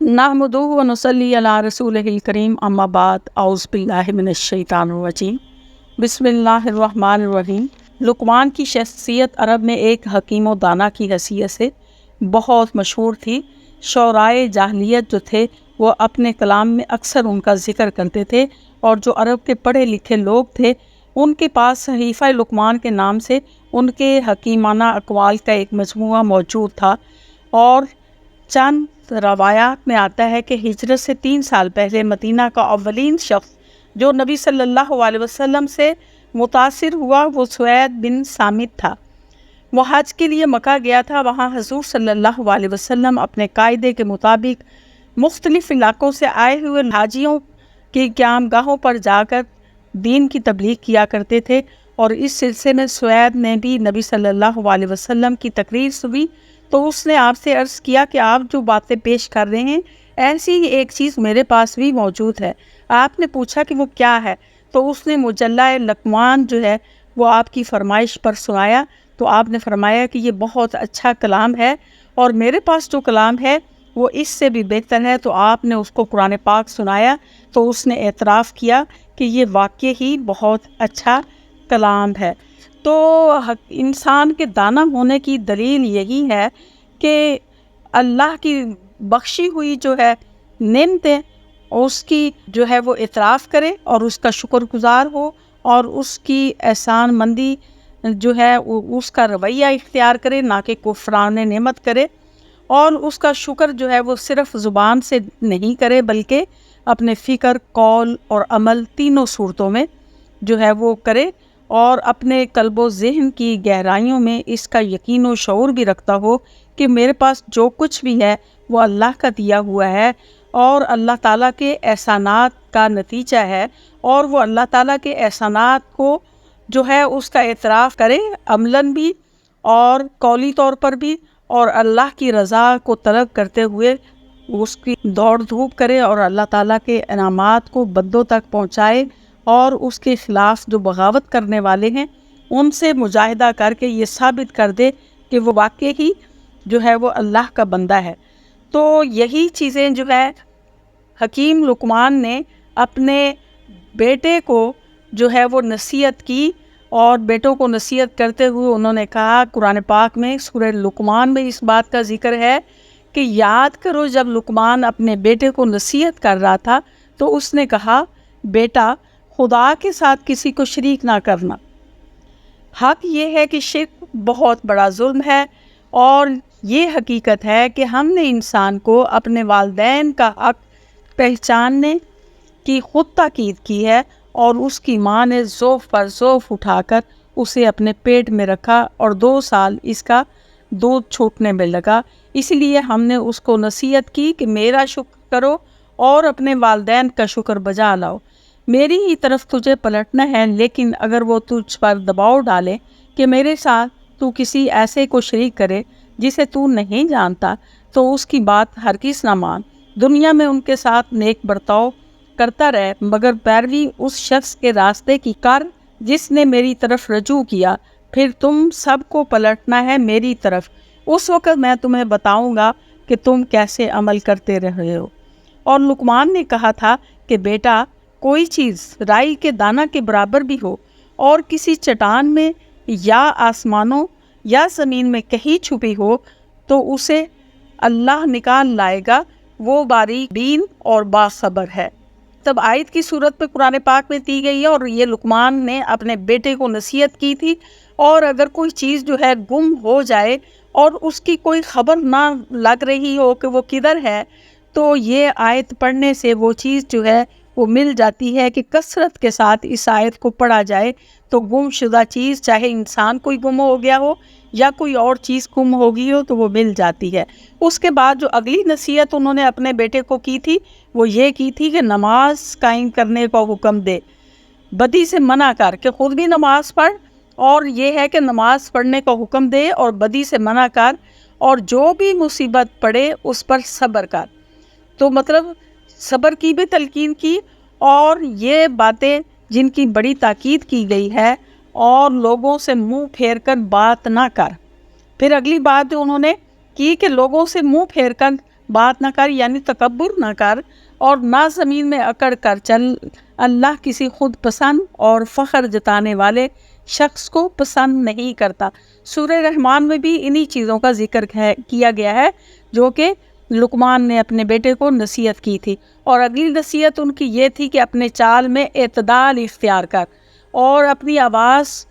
नहमदुहु व नुसल्ली अला रसूलिहिल करीम अम्मा बाद औज़ु बिल्लाहि मिनश शैतानिर रजीम बिस्मिल्लाहिर रहमानिर रहीम। लुक़मान की शख्सियत अरब में एक हकीम व दाना की हैसियत से बहुत मशहूर थी। शौराए जाहलियत जो थे वो अपने कलाम में अक्सर उनका ज़िक्र करते थे, और जो अरब के पढ़े लिखे लोग थे उनके पास सहीफ़ा लुक़मान के नाम से उनके हकीमाना अक़वाल का एक मजमूआ मौजूद था। और चंद रवायात में आता है कि हिजरत से 3 साल पहले मदीना का अव्वलीन शख्स जो नबी सल्लल्लाहु अलैहि वसल्लम से मुतासिर हुआ वो सुवैद बिन सामित था। वो हज के लिए मक्का गया था। वहाँ हुज़ूर सल्लल्लाहु अलैहि वसल्लम अपने कायदे के मुताबिक मुख्तलिफ़ इलाक़ों से आए हुए हाजियों की क़यामगाहों पर जाकर दीन की तबलीग किया करते थे, और इस सिलसिले में सुवैद ने भी नबी सल्लल्लाहु अलैहि वसल्लम की तकरीर सुनी तो उसने आपसे अर्ज़ किया कि आप जो बातें पेश कर रहे हैं ऐसी ही एक चीज़ मेरे पास भी मौजूद है। आपने पूछा कि वो क्या है, तो उसने मुजल्ला लुक़मान जो है वो आपकी फरमाइश पर सुनाया। तो आपने फरमाया कि ये बहुत अच्छा कलाम है और मेरे पास जो कलाम है वो इससे भी बेहतर है। तो आपने उसको कुरान पाक सुनाया तो उसने एतराफ़ किया कि ये वाक़ई ही बहुत अच्छा कलाम है। तो इंसान के दाना होने की दलील यही है कि अल्लाह की बख्शी हुई जो है नेमतें उसकी जो है वो इतराफ़ करे और उसका शुक्रगुज़ार हो, और उसकी एहसान मंदी जो है उसका रवैया इख्तियार करे, ना कि कुफ़रान नेमत करे। और उसका शुक्र जो है वो सिर्फ़ ज़ुबान से नहीं करे बल्कि अपने फ़िक्र, कौल और अमल तीनों सूरतों में जो है वो करे, और अपने क़ल्ब ज़हन की गहराइयों में इसका यकीन और शऊर भी रखता हो कि मेरे पास जो कुछ भी है वो अल्लाह का दिया हुआ है और अल्लाह ताला के एहसानात का नतीजा है, और वो अल्लाह ताला के एहसानात को जो है उसका एतराफ़ करे अमलन भी और कौली तौर पर भी, और अल्लाह की रज़ा को तलब करते हुए उसकी दौड़ धूप करे और अल्लाह ताला के इनामात को बंदों तक पहुँचाए, और उसके ख़िलाफ़ जो बगावत करने वाले हैं उनसे मुजाहिदा करके ये साबित कर दे कि वो वाकई ही जो है वो अल्लाह का बंदा है। तो यही चीज़ें जो है हकीम लुक़मान ने अपने बेटे को जो है वो नसीहत की, और बेटों को नसीहत करते हुए उन्होंने कहा, कुरान पाक में सूरह लुक़मान में इस बात का ज़िक्र है कि याद करो जब लुक़मान अपने बेटे को नसीहत कर रहा था तो उसने कहा, बेटा खुदा के साथ किसी को शरीक ना करना। हक़ ये है कि शिर्क बहुत बड़ा जुल्म है, और ये हकीकत है कि हमने इंसान को अपने वालिदैन का हक़ पहचानने की खुद ताकीद की है, और उसकी माँ ने ज़ोफ़ पर ज़ोफ़ उठाकर उसे अपने पेट में रखा और 2 साल इसका दूध छूटने में लगा। इसलिए हमने उसको नसीहत की कि मेरा शुक्र करो और अपने वालिदैन का शुक्र बजा लाओ। मेरी ही तरफ तुझे पलटना है, लेकिन अगर वो तुझ पर दबाव डाले कि मेरे साथ तू किसी ऐसे को शरीक करे जिसे तू नहीं जानता, तो उसकी बात हरगिज़ ना मान। दुनिया में उनके साथ नेक बर्ताव करता रहे, मगर पैरवी उस शख्स के रास्ते की कर जिसने मेरी तरफ रजू किया। फिर तुम सबको पलटना है मेरी तरफ। उस वक़्त मैं तुम्हें बताऊंगा कि तुम कैसे अमल करते रहे हो। और लुक़मान ने कहा था कि बेटा, कोई चीज़ राई के दाना के बराबर भी हो और किसी चट्टान में या आसमानों या ज़मीन में कहीं छुपी हो तो उसे अल्लाह निकाल लाएगा, वो बारीक बीन और बासबर है। तब आयत की सूरत में कुरान पाक में दी गई है, और ये लुक़मान ने अपने बेटे को नसीहत की थी। और अगर कोई चीज़ जो है गुम हो जाए और उसकी कोई ख़बर ना लग रही हो कि वो किधर है, तो ये आयत पढ़ने से वो चीज़ जो है वो मिल जाती है कि कसरत के साथ इस आयत को पढ़ा जाए तो गुमशुदा चीज़, चाहे इंसान कोई गुम हो गया हो या कोई और चीज़ गुम हो गई हो, तो वो मिल जाती है। उसके बाद जो अगली नसीहत उन्होंने अपने बेटे को की थी वो ये की थी कि नमाज कायम करने का हुक्म दे, बदी से मना कर के खुद भी नमाज पढ़, और ये है कि नमाज पढ़ने का हुक्म दे और बदी से मना कर, और जो भी मुसीबत पड़े उस पर सब्र कर। तो मतलब सब्र की भी तलकीन की, और ये बातें जिनकी बड़ी ताकीद की गई है, और लोगों से मुंह फेर कर बात ना कर। फिर अगली बात जो उन्होंने की कि लोगों से मुंह फेर कर بات نہ کر، یعنی تکبر نہ کر، اور نہ زمین میں اکڑ کر چل۔ اللہ کسی خود پسند اور فخر جتانے والے شخص کو پسند نہیں کرتا۔ سورہ رحمان میں بھی انہی چیزوں کا ذکر کیا گیا ہے جو کہ لقمان نے اپنے بیٹے کو نصیحت کی تھی، اور اگلی نصیحت ان کی یہ تھی کہ اپنے چال میں اعتدال اختیار کر اور اپنی آواز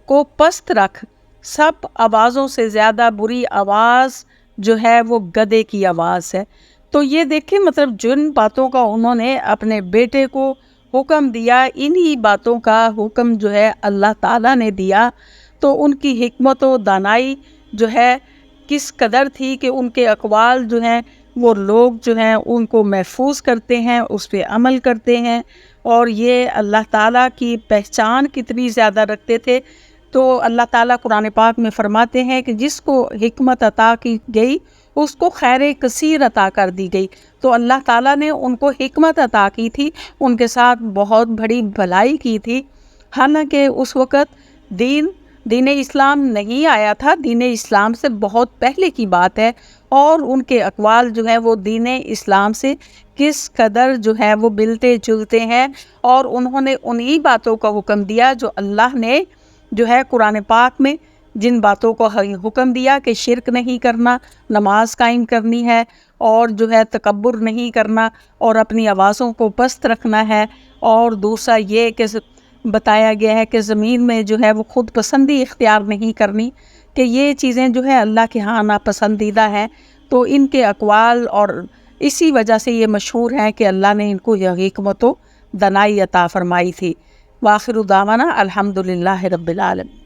کو پست رکھ۔ سب آوازوں سے زیادہ بری آواز جو ہے وہ گدھے کی آواز ہے۔ تو یہ دیکھیں، مطلب جن باتوں کا انہوں نے اپنے بیٹے کو حکم دیا، انہی باتوں کا حکم جو ہے اللہ تعالیٰ نے دیا۔ تو ان کی حکمت و دانائی جو ہے کس قدر تھی کہ ان کے اقوال جو ہیں وہ لوگ جو ہیں ان کو محفوظ کرتے ہیں، اس پہ عمل کرتے ہیں، اور یہ اللہ تعالیٰ کی پہچان کتنی زیادہ رکھتے تھے۔ تو اللہ تعالیٰ قرآن پاک میں فرماتے ہیں کہ جس کو حکمت عطا کی گئی اس کو خیر کثیر عطا کر دی گئی۔ تو اللہ تعالیٰ نے ان کو حکمت عطا کی تھی، ان کے ساتھ بہت بڑی بھلائی کی تھی۔ حالانکہ اس وقت دین اسلام نہیں آیا تھا، دین اسلام سے بہت پہلے کی بات ہے، اور ان کے اقوال جو ہیں وہ دین اسلام سے کس قدر جو ہے وہ ملتے جلتے ہیں، اور انہوں نے انہی باتوں کا حکم دیا جو اللہ نے جو ہے قرآن پاک میں جن باتوں کو حکم دیا کہ شرک نہیں کرنا، نماز قائم کرنی ہے، اور جو ہے تکبر نہیں کرنا، اور اپنی آوازوں کو پست رکھنا ہے، اور دوسرا یہ کہ بتایا گیا ہے کہ زمین میں جو ہے وہ خود پسندی اختیار نہیں کرنی، کہ یہ چیزیں جو ہے اللہ کے ہاں ناپسندیدہ ہیں۔ تو ان کے اقوال اور اسی وجہ سے یہ مشہور ہے کہ اللہ نے ان کو یہ حکمت و دانائی عطا فرمائی تھی۔ وآخر دعوانا الحمدللہ رب العالمین۔